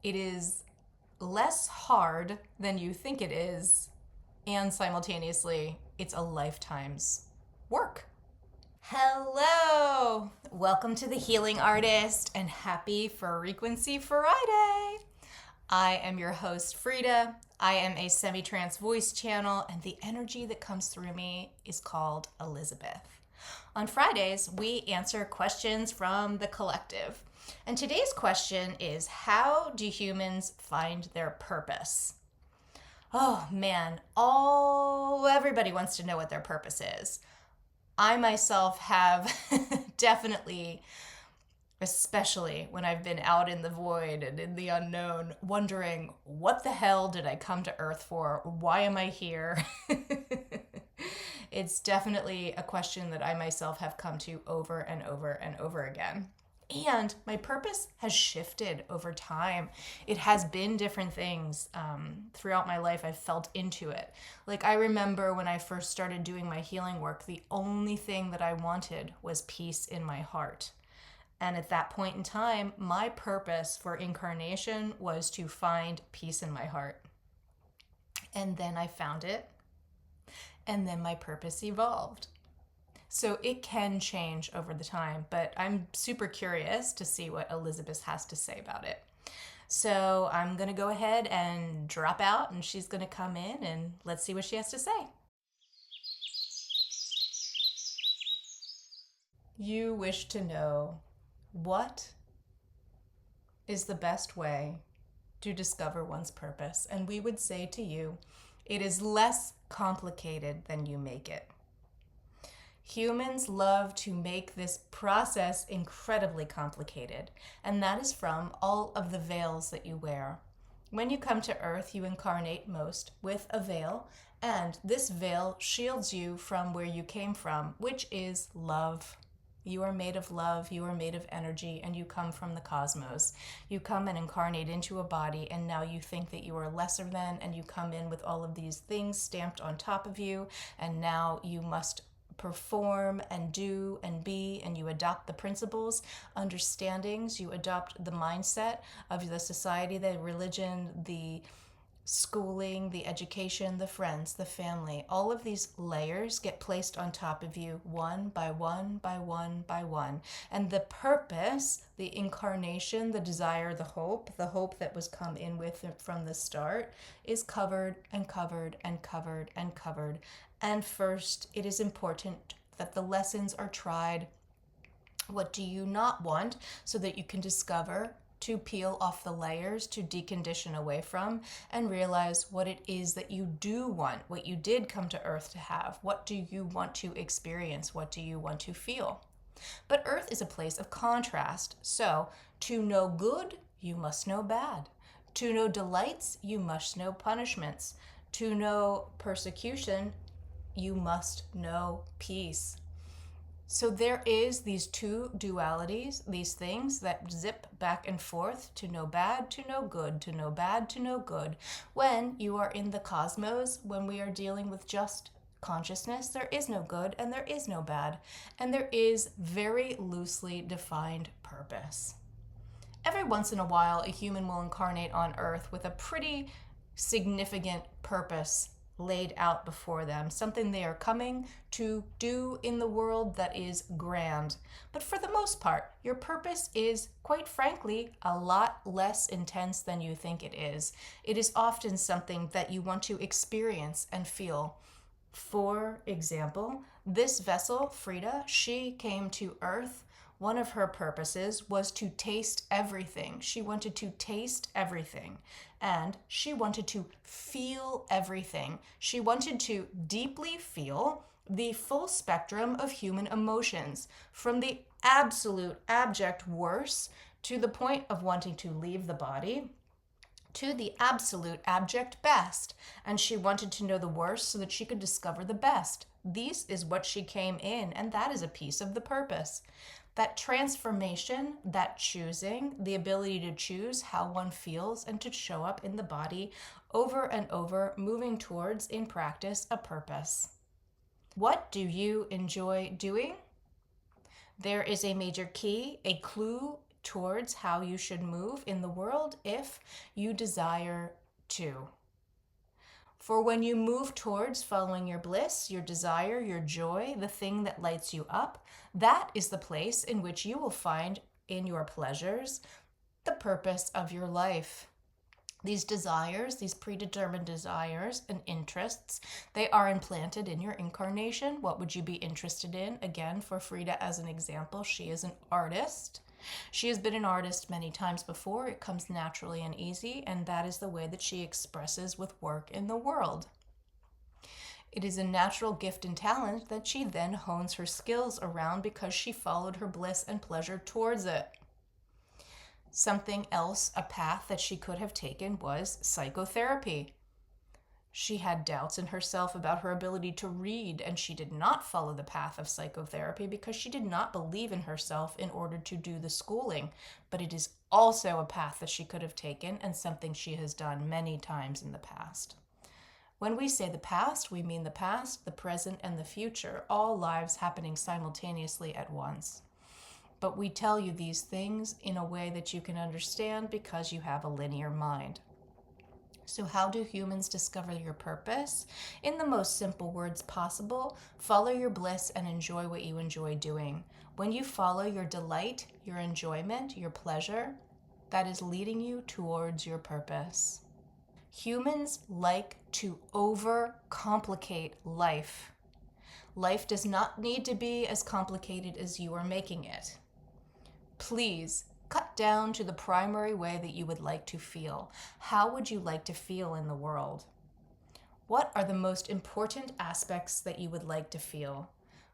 It is less hard than you think it is, and simultaneously, it's a lifetime's work. Hello! Welcome to The Healing Artist and happy Frequency Friday! I am your host, Freda. I am a semi-trance voice channel, and the energy that comes through me is called Elisabeth. On Fridays, we answer questions from the collective. And today's question is, how do humans find their purpose? Oh man, everybody wants to know what their purpose is. I myself have definitely, especially when I've been out in the void and in the unknown, wondering, what the hell did I come to Earth for? Why am I here? It's definitely a question that I myself have come to over and over and over again. And my purpose has shifted over time. It has been different things throughout my life. I've felt into it. Like, I remember when I first started doing my healing work, the only thing that I wanted was peace in my heart. And at that point in time, my purpose for incarnation was to find peace in my heart. And then I found it. And then my purpose evolved. So it can change over the time, but I'm super curious to see what Elisabeth has to say about it. So I'm going to go ahead and drop out, and she's going to come in, and let's see what she has to say. You wish to know, what is the best way to discover one's purpose? And we would say to you, it is less complicated than you make it. Humans love to make this process incredibly complicated, and that is from all of the veils that you wear. When you come to Earth, you incarnate most with a veil, and this veil shields you from where you came from, which is love. You are made of love, you are made of energy, and you come from the cosmos. You come and incarnate into a body, and now you think that you are lesser than, and you come in with all of these things stamped on top of you, and now you must perform and do and be, and you adopt the principles, understandings, you adopt the mindset of the society, the religion, the schooling, the education, the friends, the family. All of these layers get placed on top of you one by one by one by one. And the purpose, the incarnation, the desire, the hope that was come in with from the start is covered and covered and covered and covered. And first, it is important that the lessons are tried. What do you not want, so that you can discover, to peel off the layers, to decondition away from, and realize what it is that you do want, what you did come to Earth to have. What do you want to experience? What do you want to feel? But Earth is a place of contrast. So, to know good, you must know bad. To know delights, you must know punishments. To know persecution, you must know peace. So there is these two dualities, these things that zip back and forth, to know bad, to know good, to know bad, to know good. When you are in the cosmos, when we are dealing with just consciousness, there is no good and there is no bad. And there is very loosely defined purpose. Every once in a while, a human will incarnate on Earth with a pretty significant purpose laid out before them, something they are coming to do in the world that is grand. But for the most part, your purpose is, quite frankly, a lot less intense than you think it is. It is often something that you want to experience and feel. For example, this vessel, Freda, she came to Earth. One of her purposes was to taste everything. She wanted to taste everything. And she wanted to feel everything. She wanted to deeply feel the full spectrum of human emotions, from the absolute abject worst to the point of wanting to leave the body, to the absolute abject best. And she wanted to know the worst so that she could discover the best. This is what she came in, and that is a piece of the purpose. That transformation, that choosing, the ability to choose how one feels and to show up in the body over and over, moving towards, in practice, a purpose. What do you enjoy doing? There is a major key, a clue towards how you should move in the world if you desire to. For when you move towards following your bliss, your desire, your joy, the thing that lights you up, that is the place in which you will find in your pleasures the purpose of your life. These desires, these predetermined desires and interests, they are implanted in your incarnation. What would you be interested in? Again, for Freda as an example, she is an artist. She has been an artist many times before. It comes naturally and easy, and that is the way that she expresses with work in the world. It is a natural gift and talent that she then hones her skills around because she followed her bliss and pleasure towards it. Something else, a path that she could have taken, was psychotherapy. She had doubts in herself about her ability to read, and she did not follow the path of psychotherapy because she did not believe in herself in order to do the schooling. But it is also a path that she could have taken and something she has done many times in the past. When we say the past, we mean the past, the present, and the future, all lives happening simultaneously at once. But we tell you these things in a way that you can understand because you have a linear mind. So how do humans discover your purpose? In the most simple words possible, follow your bliss and enjoy what you enjoy doing. When you follow your delight, your enjoyment, your pleasure, that is leading you towards your purpose. Humans like to overcomplicate life. Life does not need to be as complicated as you are making it. Please cut down to the primary way that you would like to feel. How would you like to feel in the world? What are the most important aspects that you would like to feel?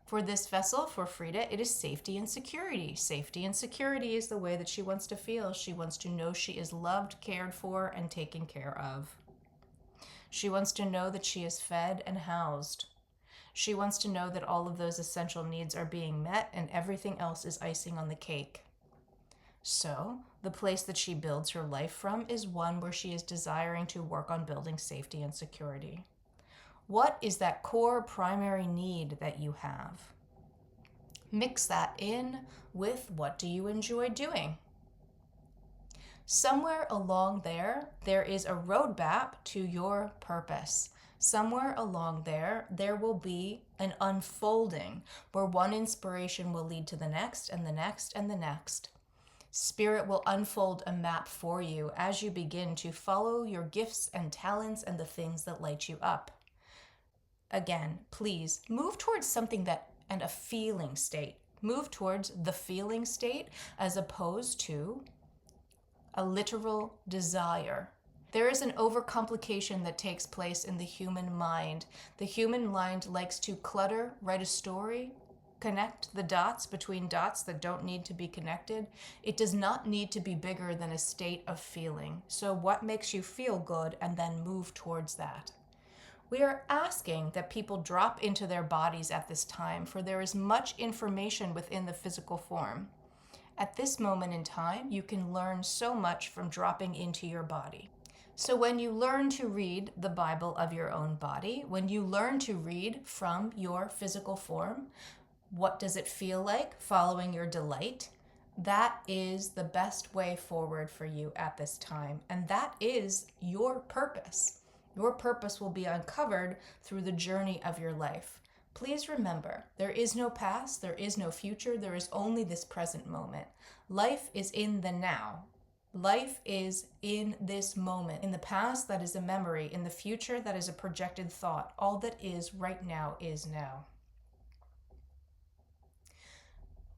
For this vessel, for Freda, it is safety and security. Safety and security is the way that she wants to feel. She wants to know she is loved, cared for, and taken care of. She wants to know that she is fed and housed. She wants to know that all of those essential needs are being met and everything else is icing on the cake. So, the place that she builds her life from is one where she is desiring to work on building safety and security. What is that core primary need that you have? Mix that in with what do you enjoy doing? Somewhere along there is a roadmap to your purpose. Somewhere along there will be an unfolding where one inspiration will lead to the next and the next and the next. Spirit will unfold a map for you as you begin to follow your gifts and talents and the things that light you up. Again, please move towards something and a feeling state. Move towards the feeling state as opposed to a literal desire. There is an overcomplication that takes place in the human mind. The human mind likes to clutter, write a story, connect the dots between dots that don't need to be connected. It does not need to be bigger than a state of feeling. So what makes you feel good and then move towards that? We are asking that people drop into their bodies at this time, for there is much information within the physical form. At this moment in time, you can learn so much from dropping into your body. So when you learn to read the Bible of your own body, when you learn to read from your physical form, what does it feel like following your delight? That is the best way forward for you at this time. And that is your purpose. Your purpose will be uncovered through the journey of your life. Please remember, there is no past, there is no future, there is only this present moment. Life is in the now. Life is in this moment. In the past, that is a memory. In the future, that is a projected thought. All that is right now is now.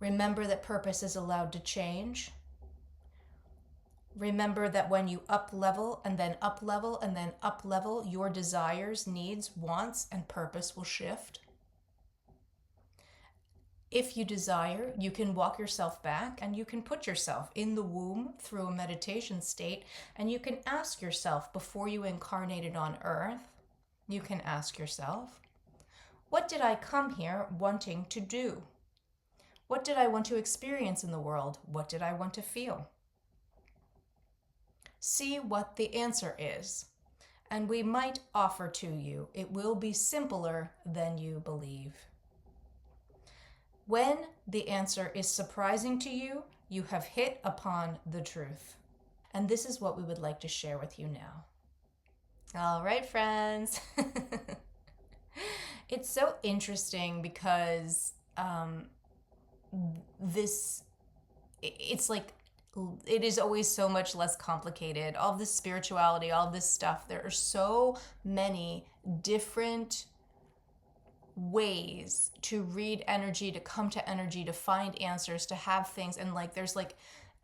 Remember that purpose is allowed to change. Remember that when you up-level and then up-level and then up-level, your desires, needs, wants, and purpose will shift. If you desire, you can walk yourself back and you can put yourself in the womb through a meditation state, and you can ask yourself before you incarnated on earth, you can ask yourself, what did I come here wanting to do? What did I want to experience in the world? What did I want to feel? See what the answer is, and we might offer to you. It will be simpler than you believe. When the answer is surprising to you, you have hit upon the truth. And this is what we would like to share with you now. All right, friends. It's so interesting because it's like, it is always so much less complicated. All this spirituality, all this stuff, there are so many different ways to read energy, to come to energy, to find answers, to have things. And like, there's like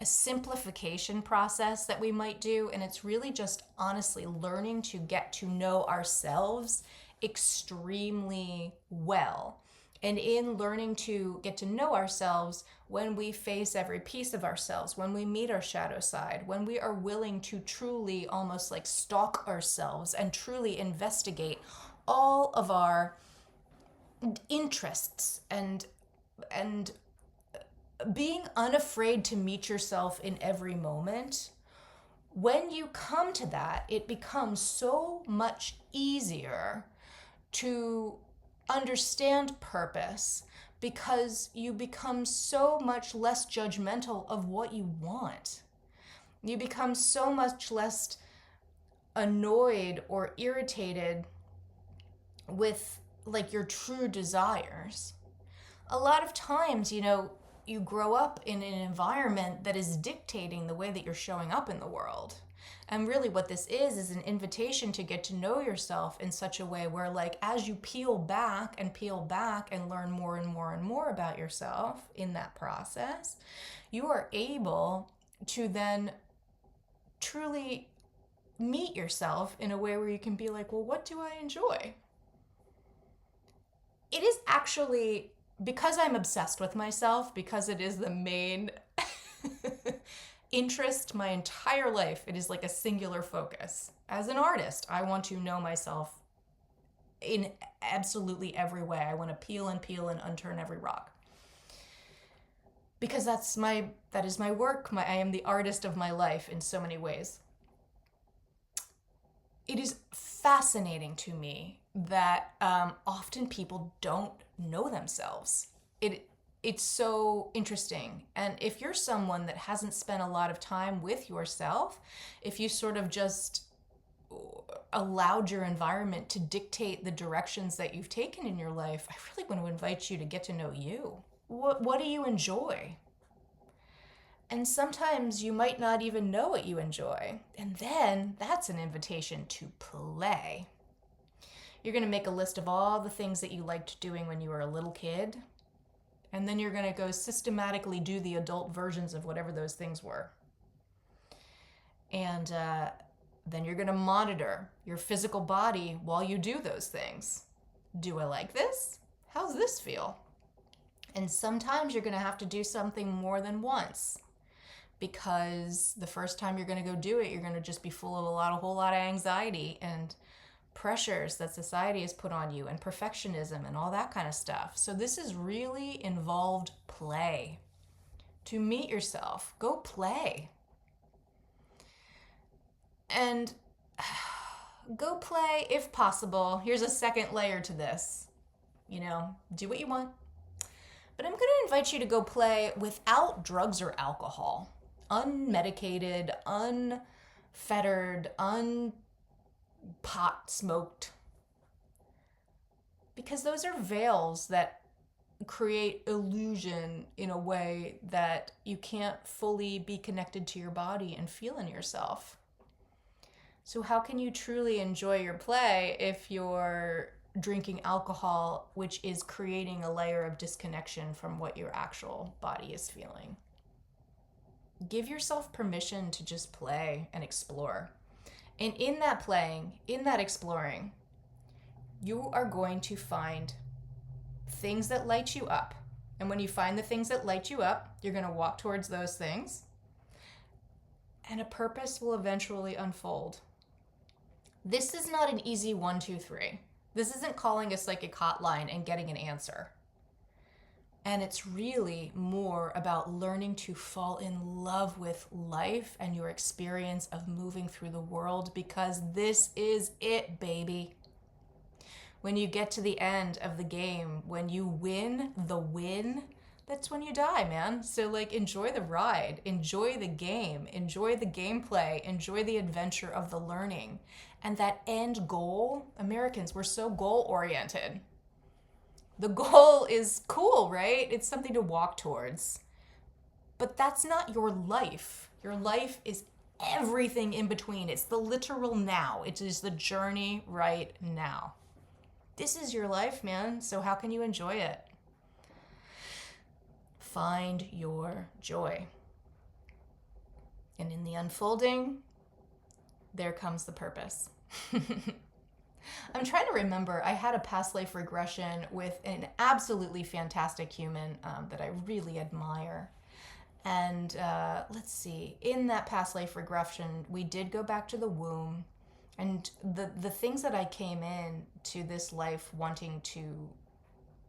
a simplification process that we might do. And it's really just honestly learning to get to know ourselves extremely well. And in learning to get to know ourselves, when we face every piece of ourselves, when we meet our shadow side, when we are willing to truly almost like stalk ourselves and truly investigate all of our interests and being unafraid to meet yourself in every moment, when you come to that, it becomes so much easier to understand purpose, because you become so much less judgmental of what you want. You become so much less annoyed or irritated with like your true desires. A lot of times, you grow up in an environment that is dictating the way that you're showing up in the world. And really what this is an invitation to get to know yourself in such a way where, like, as you peel back and learn more and more and more about yourself in that process, you are able to then truly meet yourself in a way where you can be like, well, what do I enjoy? It is actually, because I'm obsessed with myself, because it is the main interest my entire life, it is like a singular focus. As an artist, I want to know myself in absolutely every way. I want to peel and unturn every rock. Because that is my work. I am the artist of my life in so many ways. It is fascinating to me that often people don't know themselves. It's so interesting. And if you're someone that hasn't spent a lot of time with yourself, if you sort of just allowed your environment to dictate the directions that you've taken in your life, I really want to invite you to get to know you. What do you enjoy? And sometimes you might not even know what you enjoy. And then that's an invitation to play. You're going to make a list of all the things that you liked doing when you were a little kid. And then you're going to go systematically do the adult versions of whatever those things were. And then you're going to monitor your physical body while you do those things. Do I like this? How's this feel? And sometimes you're going to have to do something more than once, because the first time you're going to go do it, you're going to just be full of a whole lot of anxiety and pressures that society has put on you and perfectionism and all that kind of stuff. So this is really involved play. To meet yourself, go play. And go play if possible. Here's a second layer to this. Do what you want. But I'm going to invite you to go play without drugs or alcohol. Unmedicated, unfettered, pot smoked, because those are veils that create illusion in a way that you can't fully be connected to your body and feel in yourself. So how can you truly enjoy your play if you're drinking alcohol, which is creating a layer of disconnection from what your actual body is feeling? Give yourself permission to just play and explore. And in that playing, in that exploring, you are going to find things that light you up. And when you find the things that light you up, you're going to walk towards those things. And a purpose will eventually unfold. This is not an easy 1, 2, 3. This isn't calling a psychic hotline and getting an answer. And it's really more about learning to fall in love with life and your experience of moving through the world, because this is it, baby. When you get to the end of the game, when you win, that's when you die, man. So like enjoy the ride, enjoy the game, enjoy the gameplay, enjoy the adventure of the learning. And that end goal, Americans, we're so goal oriented. The goal is cool, right? It's something to walk towards. But that's not your life. Your life is everything in between. It's the literal now. It is the journey right now. This is your life, man. So how can you enjoy it? Find your joy. And in the unfolding, there comes the purpose. I'm trying to remember, I had a past life regression with an absolutely fantastic human that I really admire. And let's see, in that past life regression, we did go back to the womb. And the things that I came in to this life wanting to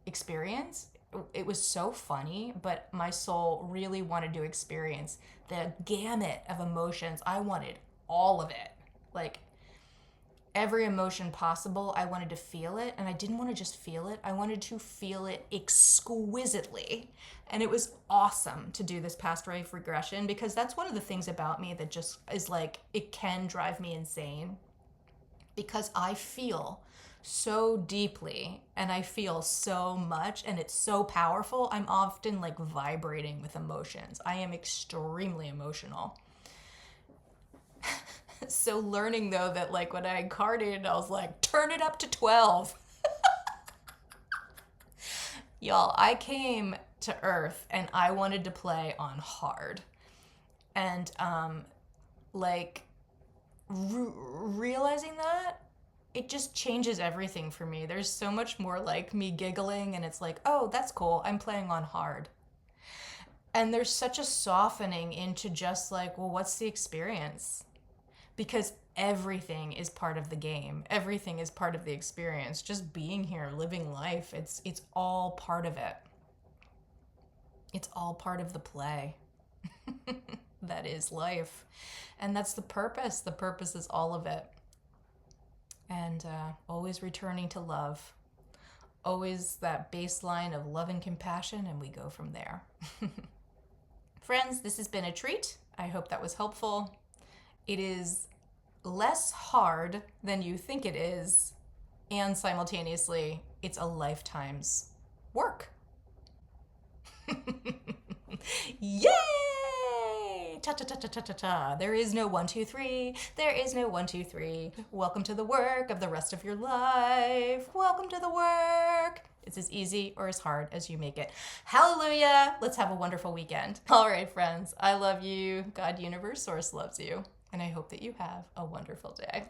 experience, it was so funny, but my soul really wanted to experience the gamut of emotions. I wanted all of it. Like every emotion possible, I wanted to feel it. And I didn't want to just feel it. I wanted to feel it exquisitely. And it was awesome to do this past life regression because that's one of the things about me that just is like, it can drive me insane because I feel so deeply and I feel so much and it's so powerful. I'm often like vibrating with emotions. I am extremely emotional. So learning though that like when I incarnated, I was like, turn it up to 12. Y'all, I came to Earth and I wanted to play on hard. And realizing that, it just changes everything for me. There's so much more like me giggling and it's like, oh, that's cool. I'm playing on hard. And there's such a softening into just like, well, what's the experience? Because everything is part of the game. Everything is part of the experience. Just being here, living life, it's all part of it. It's all part of the play. That is life. And that's the purpose. The purpose is all of it. And always returning to love. Always that baseline of love and compassion, and we go from there. Friends, this has been a treat. I hope that was helpful. It is less hard than you think it is, and simultaneously, it's a lifetime's work. Yay! Ta-ta-ta-ta-ta-ta-ta. There is no 1, 2, 3. There is no 1, 2, 3. Welcome to the work of the rest of your life. Welcome to the work. It's as easy or as hard as you make it. Hallelujah. Let's have a wonderful weekend. All right, friends. I love you. God, universe, source loves you. And I hope that you have a wonderful day.